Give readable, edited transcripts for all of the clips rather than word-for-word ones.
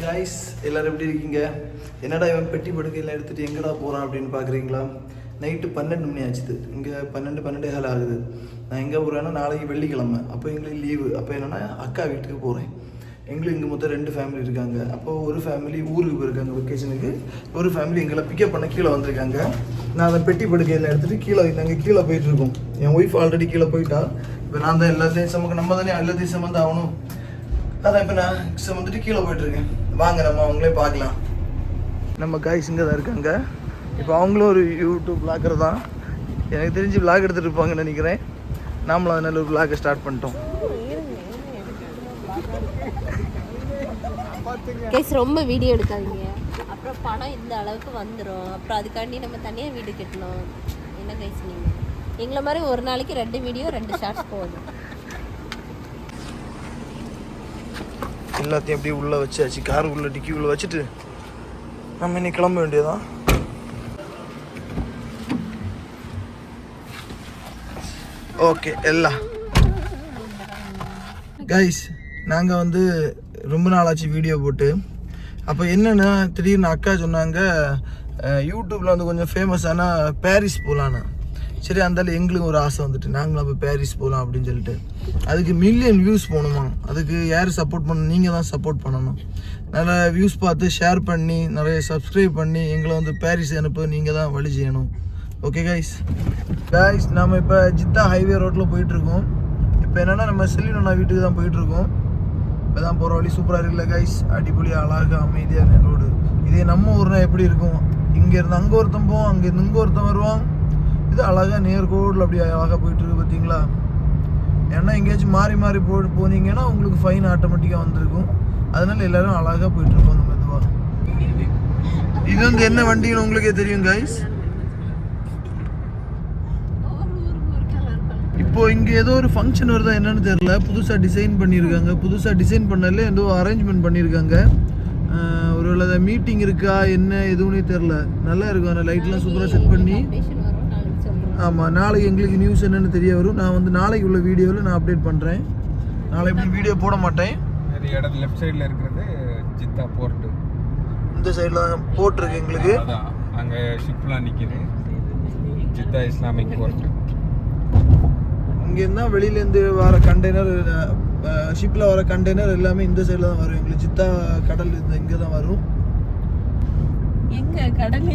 Guys எல்லாரும் எப்படி இருக்கீங்க? என்னடா இவன் பெட்டி படுக்கையெல்லாம் எடுத்துட்டு எங்கடா போறான் அப்படின்னு பாக்குறீங்களா? நைட்டு 12 மணி ஆச்சுது. இங்க 12:12 ஆகுது. நான் எங்க போறேன்னா நாளைக்கு வெள்ளிக்கிழமை. அப்போ எங்களுக்கு லீவு. அப்போ என்னன்னா அக்கா வீட்டுக்கு போறேன். எங்களுக்கு இங்கே மொத்தம் 2 ஃபேமிலி இருக்காங்க. அப்போ ஒரு ஃபேமிலி ஊருக்கு போயிருக்காங்க வெக்கேஷனுக்கு, ஒரு ஃபேமிலி எங்களை பிக்கப் பண்ண கீழே வந்திருக்காங்க. நான் அதை பெட்டி படுக்கையில் எடுத்துகிட்டு கீழே போயிட்டுருக்கோம். என் ஒய்ஃப் ஆல்ரெடி கீழே போயிட்டா. இப்போ நான் தான் எல்லாத்தையும் நம்ம தானே எல்லாத்தையும் சம்மந்து ஆகணும். அதான் இப்போ நான் வந்துட்டு கீழே போயிட்டுருக்கேன். வாங்க நம்ம அவங்களே பார்க்கலாம். நம்ம காய்ஸ் இங்கே தான் இருக்காங்க. இப்போ அவங்களும் ஒரு யூடியூப் விளாகர் தான். எனக்கு தெரிஞ்சு விளாக் எடுத்துகிட்டு இருப்பாங்கன்னு நினைக்கிறேன். நாமளும் அதனால ஒரு விளாகை ஸ்டார்ட் பண்ணிட்டோம். கைஸ் ரொம்ப வீடியோ எடுக்காதீங்க, அப்புறம் படம் இந்த அளவுக்கு வந்துடும். அப்புறம் அதுக்காண்டி நம்ம தனியாக வீடு கட்டணும். என்ன கைஸ் நீங்கள் எங்களை மாதிரி ஒரு நாளைக்கு 2 வீடியோ 2 ஷார்ட்ஸ் போதும். எல்லாத்தையும் அப்படியே உள்ளே வச்சாச்சு. கார் உள்ள டிக்கி உள்ள வச்சுட்டு நம்ம இன்னைக்கு கிளம்ப வேண்டியதான். ஓகே எல்லாம் கைஸ் நாங்கள் ரொம்ப நாளாச்சு வீடியோ போட்டு. அப்போ என்னென்னா திடீர்னு அக்கா சொன்னாங்க யூடியூப்பில் கொஞ்சம் ஃபேமஸான பாரிஸ் போகலான்னு. சரி அந்தாலும் எங்களுக்கு ஒரு ஆசை வந்துட்டு நாங்களும் அப்போ பாரிஸ் போகலாம் அப்படின்னு சொல்லிட்டு. அதுக்கு மில்லியன் வியூஸ் போகணுமா? அதுக்கு யார் சப்போர்ட் பண்ணணும்? நீங்கள் தான் சப்போர்ட் பண்ணணும். நிறைய வியூஸ் பார்த்து ஷேர் பண்ணி நிறைய சப்ஸ்கிரைப் பண்ணி எங்களை பாரிஸ் அனுப்ப நீங்கள் தான் வழி செய்யணும். ஓகே கைஸ் நாம் இப்போ ஜித்தா ஹைவே ரோட்டில் போயிட்டுருக்கோம். இப்போ என்னென்னா நம்ம செல்லினோண்ணா வீட்டுக்கு தான் போயிட்டுருக்கோம். இப்போ தான் போகிற வழி சூப்பராக இருக்குல்ல கைஸ்? அடிப்பொலியாக அழகாக அமைதியான ரோடு. இதே நம்ம ஊர்னா எப்படி இருக்கும்? இங்கேருந்து அங்கே ஒருத்தன் போவோம், அங்கேருந்து இங்கே ஒருத்தன் வருவான். இது அழகாக நேர்கோடில் அப்படி அழகாக போயிட்டுருக்கு பார்த்தீங்களா? ஏன்னா எங்கேயாச்சும் மாறி மாறி போனீங்கன்னா உங்களுக்கு ஃபைன் ஆட்டோமேட்டிக்காக வந்திருக்கும். அதனால எல்லோரும் அழகாக போயிட்டுருக்கோம் அந்த மெதுவாக. இது என்ன வண்டின்னு உங்களுக்கே தெரியும் கைஸ். இப்போ இங்கே ஏதோ ஒரு ஃபங்க்ஷன் வருதா என்னன்னு தெரியல. புதுசாக டிசைன் பண்ணியிருக்காங்க. புதுசாக டிசைன் பண்ணல ஏதோ அரேஞ்ச்மெண்ட் பண்ணியிருக்காங்க. ஒரு மீட்டிங் இருக்கா என்ன எதுவுமே தெரில. நல்லா இருக்கும். அந்த லைட்லாம் சூப்பராக செட் பண்ணி. ஆமாம், நாளைக்கு எங்களுக்கு நியூஸ் என்னென்னு தெரிய வரும். நான் நாளைக்கு உள்ள வீடியோவில் நான் அப்டேட் பண்ணுறேன். நாளைக்கு இப்படி வீடியோ போட மாட்டேன். இடத்துல லெஃப்ட் சைடில் இருக்கிறது ஜித்தா போர்ட்டு. இந்த சைடில் தான் போர்ட் எங்களுக்கு. அங்கே ஷிப்லாம் நிற்கிது. Jeddah Islamic port. இங்கேருந்து தான் வெளியிலேருந்து வர கண்டெய்னர், ஷிப்பில் வர கண்டெய்னர் எல்லாமே இந்த சைடில் தான் வரும். எங்களுக்கு ஜித்தா கடல் இங்கே தான் வரும்.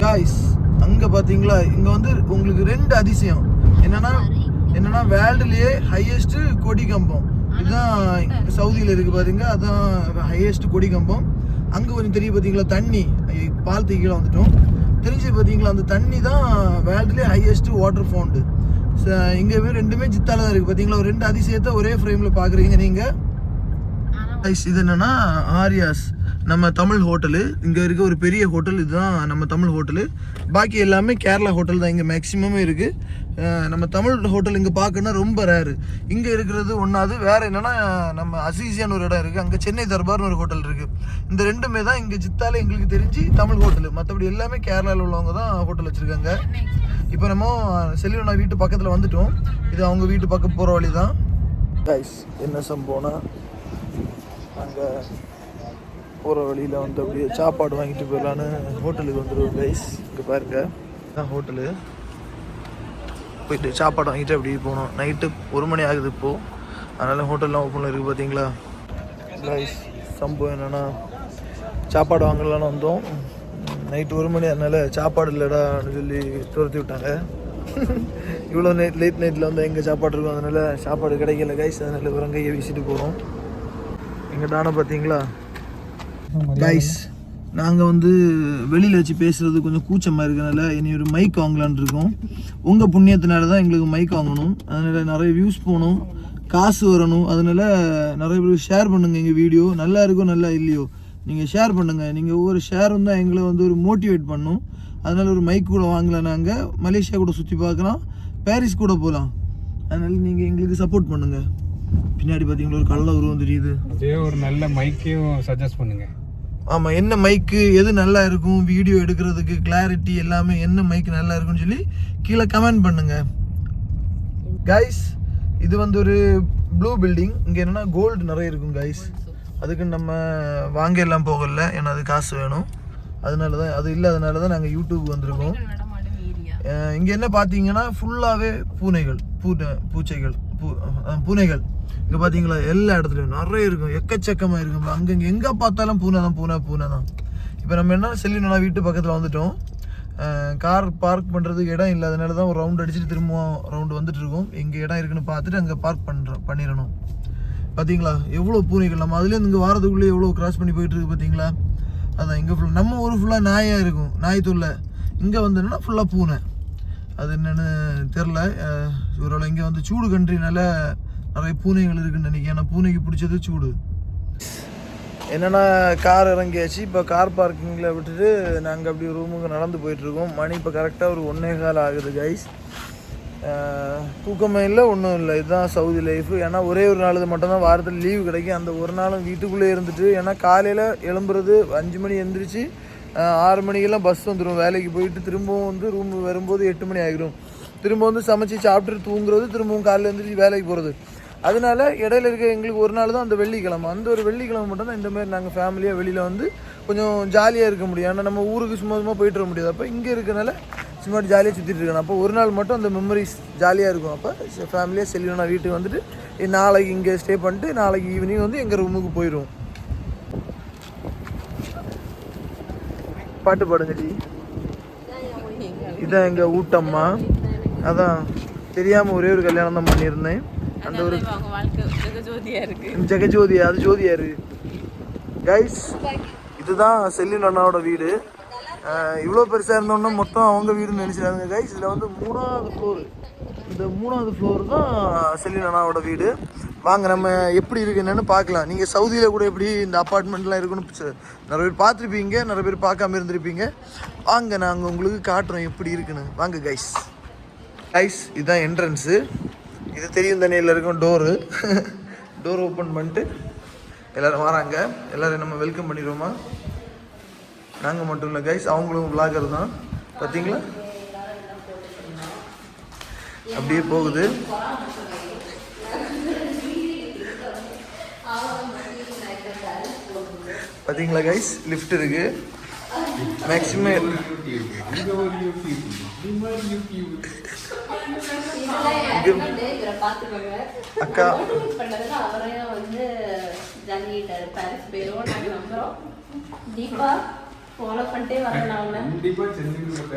காய்ஸ் அங்கே பார்த்தீங்களா? இங்கே உங்களுக்கு 2 அதிசயம் என்னன்னா வேர்ல்டுலேயே ஹையஸ்ட் கொடி கம்பம் இதுதான் சவுதியில் இருக்குது பாருங்க. அதுதான் ஹையஸ்ட் கொடி கம்பம். அங்கே கொஞ்சம் தெரியும் பார்த்தீங்களா தண்ணி, பால் தீக்கில வந்துட்டோம். தெரிஞ்சு பார்த்தீங்களா அந்த தண்ணி தான் வேர்ல்டுலேயே ஹையஸ்ட் வாட்டர் ஃபவுண்டு. இங்கே ரெண்டுமே ஜித்தால தான் இருக்குது பார்த்தீங்களா? ஒரு 2 அதிசயத்தை ஒரே ஃப்ரேமில் பார்க்குறீங்க நீங்கள். இது என்னன்னா ஆரியாஸ் நம்ம தமிழ் ஹோட்டலு. இங்கே இருக்க ஒரு பெரிய ஹோட்டல் இதுதான் நம்ம தமிழ் ஹோட்டலு. பாக்கி எல்லாமே கேரளா ஹோட்டல் தான் இங்கே மேக்ஸிமமே இருக்குது. நம்ம தமிழ் ஹோட்டல் இங்கே பார்க்கணுன்னா ரொம்ப ரேரு. இங்கே இருக்கிறது ஒன்றாவது. வேறு என்னென்னா நம்ம அசீசியான்னு ஒரு இடம் இருக்குது. அங்கே சென்னை தர்பார்னு ஒரு ஹோட்டல் இருக்குது. இந்த 2மே தான் இங்கே ஜித்தாலே எங்களுக்கு தெரிஞ்சு தமிழ் ஹோட்டலு. மற்றபடி எல்லாமே கேரளாவில் உள்ளவங்க தான் ஹோட்டல் வச்சுருக்காங்க. இப்போ நம்ம செல்லினோண்ணா வீட்டு பக்கத்தில் வந்துட்டோம். இது அவங்க வீட்டு பக்கம் போகிற வழி தான். கைஸ் என்ன சம்பவம்னா அங்கே போகிற வழியில் அப்படியே சாப்பாடு வாங்கிட்டு போயிடலான்னு ஹோட்டலுக்கு வந்துடுவோம் கைஸ். இங்கே பாருங்க தான் ஹோட்டலு. போயிட்டு சாப்பாடு வாங்கிட்டு அப்படியே போகணும். நைட்டு 1 மணி ஆகுது இப்போது. அதனால் ஹோட்டல்லாம் ஓப்பனில் இருக்குது பார்த்தீங்களா கைஸ். சம்பவம் என்னென்னா சாப்பாடு வாங்கலான்னு வந்தோம். நைட்டு 1 மணி அதனால் சாப்பாடு இல்லைடான்னு சொல்லி துரத்தி விட்டாங்க. இவ்வளோ லேட் நைட்டில் எங்கே சாப்பாடு இருக்கும், அதனால் சாப்பாடு கிடைக்கல கைஸ். அதனால் உரங்கையை வீசிட்டு போகிறோம். எங்கள் தானே பார்த்தீங்களா கைஸ்? நாங்கள் வெளியில் வச்சு பேசுகிறது கொஞ்சம் கூச்சமாக இருக்கிறனால இனி ஒரு மைக் வாங்கலான் இருக்கோம். உங்கள் புண்ணியத்தினால தான் எங்களுக்கு மைக் வாங்கணும். அதனால் நிறைய வியூஸ் போகணும், காசு வரணும். அதனால் நிறைய பேர் ஷேர் பண்ணுங்கள். எங்கள் வீடியோ நல்லா இருக்கோ நல்லா இல்லையோ நீங்கள் ஷேர் பண்ணுங்கள். நீங்கள் ஒவ்வொரு ஷேரும் தான் எங்களை ஒரு மோட்டிவேட் பண்ணும். அதனால் ஒரு மைக் கூட வாங்கலாம். நாங்கள் மலேசியா கூட சுற்றி பார்க்கலாம், பாரிஸ் கூட போகலாம். அதனால் நீங்கள் எங்களுக்கு சப்போர்ட் பண்ணுங்கள். பின்னாடி பார்த்தீங்களா ஒரு கல்ல உருவம் தெரியுது. அதே ஒரு நல்ல மைக்கையும் சஜஸ்ட் பண்ணுங்கள். ஆமாம், என்ன மைக்கு எது நல்லா இருக்கும் வீடியோ எடுக்கிறதுக்கு, கிளாரிட்டி எல்லாமே என்ன மைக்கு நல்லா இருக்குன்னு சொல்லி கீழே கமெண்ட் பண்ணுங்கள் கைஸ். இது ஒரு ப்ளூ பில்டிங். இங்கே என்னென்னா கோல்டு நிறைய இருக்கும் கைஸ். அதுக்கு நம்ம வாங்க எல்லாம் போகல, ஏன்னா அது காசு வேணும். அதனால தான் அது இல்லாதனால தான் நாங்கள் யூடியூப் வந்திருக்கோம். இங்கே என்ன பார்த்தீங்கன்னா ஃபுல்லாகவே பூனைகள், பூனைகள் இங்கே பார்த்தீங்களா எல்லா இடத்துலையும் நிறைய இருக்கும், எக்கச்சக்கமாக இருக்கும். அங்கங்கே எங்கே பார்த்தாலும் பூனை தான். இப்போ நம்ம என்ன செல்லினா வீட்டு பக்கத்தில் வந்துட்டோம். கார் பார்க் பண்ணுறதுக்கு இடம் இல்லாதனால தான் ஒரு ரவுண்ட் அடிச்சுட்டு திரும்பவும் ரவுண்டு வந்துட்டு இருக்கோம். எங்கே இடம் இருக்குன்னு பார்த்துட்டு அங்கே பார்க் பண்ணிடணும். பார்த்தீங்களா எவ்வளோ பூனைகள், நம்ம அதுலேருந்து இங்கே வாரத்துக்குள்ளே எவ்வளோ கிராஸ் பண்ணி போயிட்டு இருக்கு பார்த்தீங்களா. அதான் இங்கே ஃபுல்லாக நம்ம ஊர் ஃபுல்லாக நாயாக இருக்கும், நாய் தொல்லை. இங்கே வந்தோன்னா ஃபுல்லாக பூனை. அது என்னென்னு தெரில. இவரோட இங்கே வந்து சூடு கண்ட்ரினால நிறைய பூனைகள் இருக்குன்னு நினைக்கிறேன். ஏன்னா பூனைக்கு பிடிச்சது சூடு. என்னென்னா கார் இறங்கியாச்சு. இப்போ கார் பார்க்கிங்கில் விட்டுட்டு நாங்கள் அப்படி ரூமுக்கு நடந்து போயிட்டுருக்கோம். மணி இப்போ கரெக்டாக ஒரு 1:15 ஆகுது கைஸ். தூக்கமே இல்லை, ஒன்றும் இல்லை. இதுதான் சவுதி லைஃபு. ஏன்னா ஒரே ஒரு நாள் மட்டும்தான் வாரத்தில் லீவு கிடைக்கும். அந்த ஒரு நாளும் வீட்டுக்குள்ளே இருந்துட்டு, ஏன்னா காலையில் எழும்புறது 5 மணி எழுந்திரிச்சு 6 மணிக்கெல்லாம் பஸ் வந்துடும். வேலைக்கு போயிட்டு திரும்பவும் வந்து ரூம் வரும்போது 8 மணி ஆகிடும். திரும்ப வந்து சமைச்சு சாப்பிட்டுட்டு தூங்குறது, திரும்பவும் காலையில் எழுந்திரிச்சு வேலைக்கு போகிறது. அதனால இடையில இருக்க எங்களுக்கு ஒரு நாள் தான் அந்த வெள்ளிக்கிழமை. அந்த ஒரு வெள்ளிக்கிழமை மட்டும் தான் இந்தமாதிரி நாங்கள் ஃபேமிலியாக வெளியில் வந்து கொஞ்சம் ஜாலியாக இருக்க முடியும். ஏன்னா நம்ம ஊருக்கு சும்மா போயிட்டு வர முடியாது. அப்போ இங்கே இருக்கனால சும்மா ஜாலியாக சுற்றிட்டு இருக்கணும். அப்போ ஒரு நாள் மட்டும் அந்த மெமரிஸ் ஜாலியாக இருக்கும். அப்போ ஃபேமிலியாக செல்லினா வீட்டுக்கு வந்துட்டு நாளைக்கு இங்கே ஸ்டே பண்ணிட்டு நாளைக்கு ஈவினிங் வந்து எங்கள் ரூமுக்கு போயிடுவோம். பாட்டு பாடுங்கடி. இதான் எங்கள் ஊட்டம்மா. அதான் தெரியாமல் ஒரே ஒரு கல்யாணம் தான் பண்ணியிருந்தேன். அந்த ஒரு ஜெகஜோதியா, அது ஜோதியாரு கைஸ். இதுதான் செல்லின் அண்ணாவோட வீடு. இவ்வளோ பெருசாக இருந்தோன்னா மொத்தம் அவங்க வீடுன்னு நினச்சிடாங்க கைஸ். இதில் வந்து 3வது ஃப்ளோரு. இந்த 3வது ஃப்ளோர் தான் செல்லின் அண்ணாவோட வீடு. வாங்க நம்ம எப்படி இருக்கு என்னன்னு பார்க்கலாம். நீங்கள் சவுதியில் கூட எப்படி இந்த அப்பார்ட்மெண்ட்லாம் இருக்குன்னு நிறைய பேர் பார்த்துருப்பீங்க, நிறைய பேர் பார்க்காம இருந்திருப்பீங்க. வாங்க நாங்கள் உங்களுக்கு காட்டுறோம் எப்படி இருக்குன்னு. வாங்க கைஸ். இதுதான் என்ட்ரன்ஸு. இது தெரியும் தானே, எல்லாருக்கும் டோர் ஓப்பன் பண்ணிட்டு எல்லோரும் வராங்க. எல்லோரும் நம்ம வெல்கம் பண்ணிடுவோமா? நாங்கள் மட்டும் இல்லை கைஸ், அவங்களும் விளாகர் தான். பார்த்தீங்களா அப்படியே போகுது. பார்த்தீங்களா கைஸ், லிஃப்ட் இருக்கு. மேக்ஸிமம் அக்கா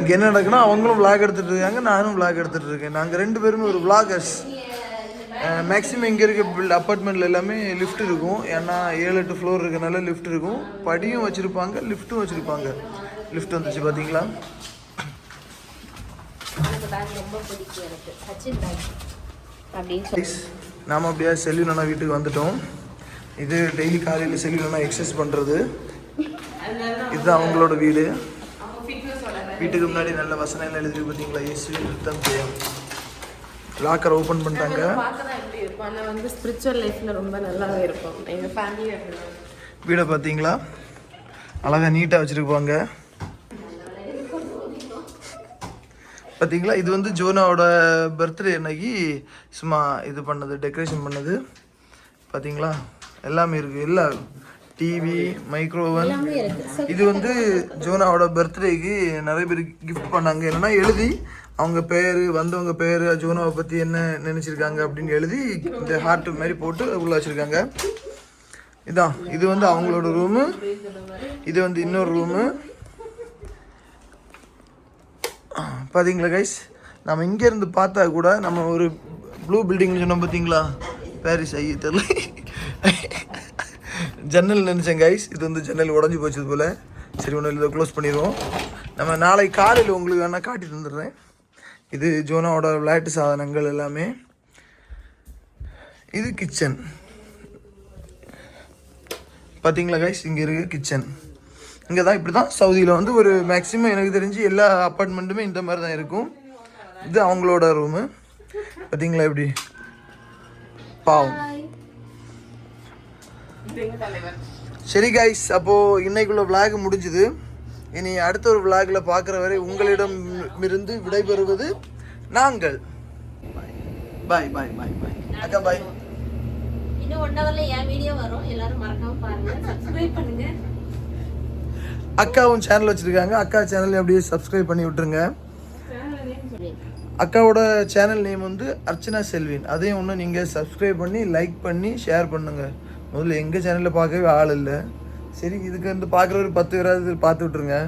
இங்கே என்ன நடக்குன்னா அவங்களும் விளாக் எடுத்துட்டு இருக்காங்க, நானும் விளாக் எடுத்துட்டு இருக்கேன். நாங்கள் 2 பேருமே ஒரு விளாகர்ஸ். மேக்ஸிமம் இங்கே இருக்க அப்பார்ட்மெண்ட்டில் எல்லாமே லிஃப்ட் இருக்கும். ஏன்னா 7-8 ஃப்ளோர் இருக்கனால லிஃப்ட் இருக்கும். படியும் வச்சுருப்பாங்க, லிஃப்ட்டும் வச்சுருப்பாங்க. லிஃப்ட் வந்துச்சு பார்த்தீங்களா. நாம் அப்படியே செல்லினா வீட்டுக்கு வந்துட்டோம். இது டெய்லி காலையில் செல்லினா எக்ஸசைஸ் பண்ணுறது. இதுதான் அவங்களோட வீடு. வீட்டுக்கு முன்னாடி நல்ல வசனம் எழுதி பார்த்தீங்களா, இயேசு யுத்தம் செய்யும். லாக்கர் ஓப்பன் பண்ணிட்டாங்க. வந்து ஸ்பிரிச்சுவல் லைஃப்பில் ரொம்ப நல்லாவே இருக்கும். எங்கள் ஃபேமிலி வீடை பார்த்தீங்களா, அழகாக நீட்டாக வச்சுருப்பாங்க. பார்த்தீங்களா, இது வந்து ஜோனாவோட பர்த்டே அன்னைக்கு சும்மா இது பண்ணது, டெக்கரேஷன் பண்ணது. பார்த்தீங்களா எல்லாமே இருக்குது. எல்லா டிவி, மைக்ரோவன். இது வந்து ஜோனாவோட பர்த்டேக்கு நிறைய பேர் கிஃப்ட் பண்ணாங்க. என்னென்னா எழுதி அவங்க பேர், வந்தவங்க பேர், ஜோனாவை பற்றி என்ன நினச்சிருக்காங்க அப்படின்னு எழுதி இந்த ஹார்ட் மாதிரி போட்டு உள்ளே வச்சுருக்காங்க. இதான் இது வந்து அவங்களோட ரூமு. இது வந்து இன்னொரு ரூமு. பார்த்தீங்களா கைஸ், நம்ம இங்கேருந்து பார்த்தா கூட நம்ம ஒரு ப்ளூ பில்டிங் சொன்னோம் பார்த்தீங்களா, பாரிஸ் ஐயே தெரியல, ஜன்னல் நினச்சேன் கைஸ். இது வந்து ஜன்னல் உடஞ்சி போச்சது போல். சரி ஒன்றும் இதை க்ளோஸ் பண்ணிடுவோம். நம்ம நாளைக்கு காலையில் உங்களுக்கு வேணால் காட்டிட்டு வந்துடுறேன். இது ஜோனாவோட விளையாட்டு சாதனங்கள் எல்லாமே. இது கிச்சன். பார்த்தீங்களா கைஸ், இங்கே இருக்குது கிச்சன். இங்கே தான் இப்படி தான் சவுதியில் வந்து ஒரு மேக்ஸிமம் எனக்கு தெரிஞ்சு எல்லா அப்பார்ட்மெண்ட்டுமே இந்த மாதிரி தான் இருக்கும். இது அவங்களோட ரூமு. பார்த்தீங்களா எப்படி பாவம். சரி கைஸ், அப்போது இன்னைக்குள்ள விளாக் முடிஞ்சுது. இனி அடுத்த ஒரு விளாகில் பார்க்குற வரை உங்களிடம் இருந்து விடைபெறுவது நாங்கள். பாய் பாய் பாய் பாய் அக்கா பாய். இன்னும் 1 ஹவர்ல என் வீடியோ வரும், எல்லாரும் மறக்காம பாருங்க, சப்ஸ்கிரைப் பண்ணுங்க. அக்காவும் சேனல் வச்சுருக்காங்க, அக்கா சேனல் அப்படியே சப்ஸ்கிரைப் பண்ணி விட்டுருங்க. அக்காவோட சேனல் நேம் வந்து அர்ச்சனா செல்வின். அதையும் ஒன்று நீங்கள் சப்ஸ்கிரைப் பண்ணி லைக் பண்ணி ஷேர் பண்ணுங்கள். முதல்ல எங்கள் சேனலில் பார்க்கவே ஆள் இல்லை. சரி, இதுக்கு வந்து பார்க்குற ஒரு 10 பேராவது பார்த்து விட்ருங்க.